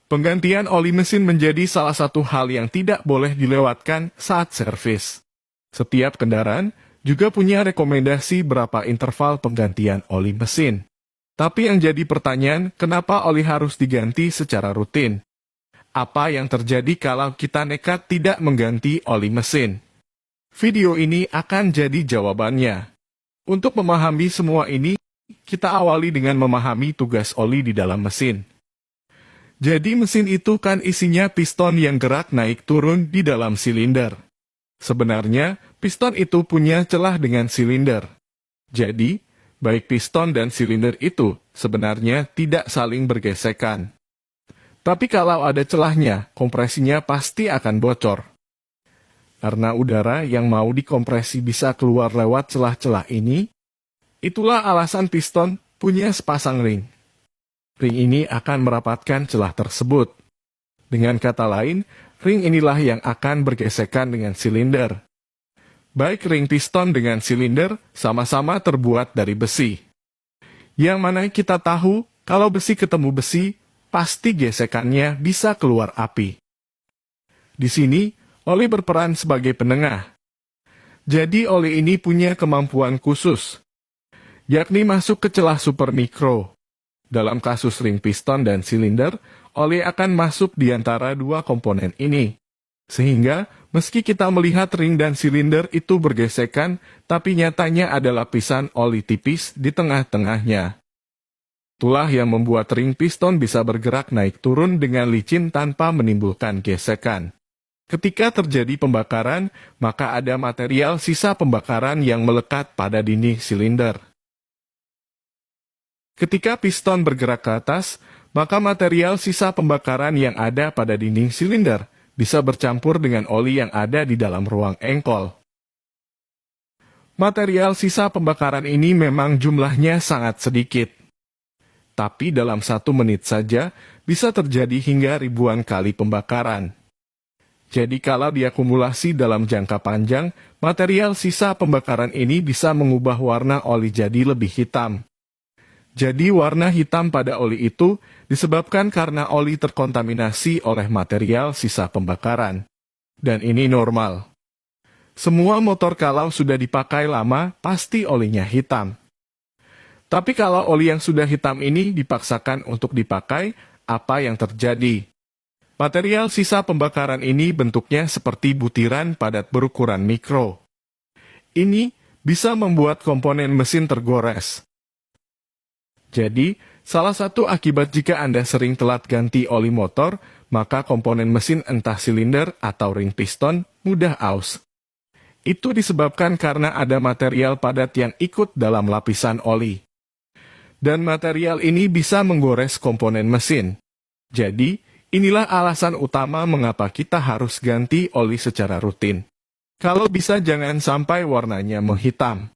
Penggantian oli mesin menjadi salah satu hal yang tidak boleh dilewatkan saat servis. Setiap kendaraan juga punya rekomendasi berapa interval penggantian oli mesin. Tapi yang jadi pertanyaan, kenapa oli harus diganti secara rutin? Apa yang terjadi kalau kita nekat tidak mengganti oli mesin? Video ini akan jadi jawabannya. Untuk memahami semua ini, kita awali dengan memahami tugas oli di dalam mesin. Jadi mesin itu kan isinya piston yang gerak naik turun di dalam silinder. Sebenarnya, piston itu punya celah dengan silinder. Jadi, baik piston dan silinder itu sebenarnya tidak saling bergesekan. Tapi kalau ada celahnya, kompresinya pasti akan bocor. Karena udara yang mau dikompresi bisa keluar lewat celah-celah ini, itulah alasan piston punya sepasang ring. Ring ini akan merapatkan celah tersebut. Dengan kata lain, ring inilah yang akan bergesekan dengan silinder. Baik ring piston dengan silinder sama-sama terbuat dari besi. Yang mana kita tahu, kalau besi ketemu besi, pasti gesekannya bisa keluar api. Di sini, oli berperan sebagai penengah. Jadi oli ini punya kemampuan khusus, yakni masuk ke celah supermikro. Dalam kasus ring piston dan silinder, oli akan masuk di antara dua komponen ini. Sehingga, meski kita melihat ring dan silinder itu bergesekan, tapi nyatanya ada lapisan oli tipis di tengah-tengahnya. Itulah yang membuat ring piston bisa bergerak naik turun dengan licin tanpa menimbulkan gesekan. Ketika terjadi pembakaran, maka ada material sisa pembakaran yang melekat pada dinding silinder. Ketika piston bergerak ke atas, maka material sisa pembakaran yang ada pada dinding silinder bisa bercampur dengan oli yang ada di dalam ruang engkol. Material sisa pembakaran ini memang jumlahnya sangat sedikit. Tapi dalam 1 menit saja bisa terjadi hingga ribuan kali pembakaran. Jadi kalau diakumulasi dalam jangka panjang, material sisa pembakaran ini bisa mengubah warna oli jadi lebih hitam. Jadi warna hitam pada oli itu disebabkan karena oli terkontaminasi oleh material sisa pembakaran. Dan ini normal. Semua motor kalau sudah dipakai lama, pasti olinya hitam. Tapi kalau oli yang sudah hitam ini dipaksakan untuk dipakai, apa yang terjadi? Material sisa pembakaran ini bentuknya seperti butiran padat berukuran mikro. Ini bisa membuat komponen mesin tergores. Jadi, salah satu akibat jika Anda sering telat ganti oli motor, maka komponen mesin entah silinder atau ring piston mudah aus. Itu disebabkan karena ada material padat yang ikut dalam lapisan oli. Dan material ini bisa menggores komponen mesin. Jadi, inilah alasan utama mengapa kita harus ganti oli secara rutin. Kalau bisa jangan sampai warnanya menghitam.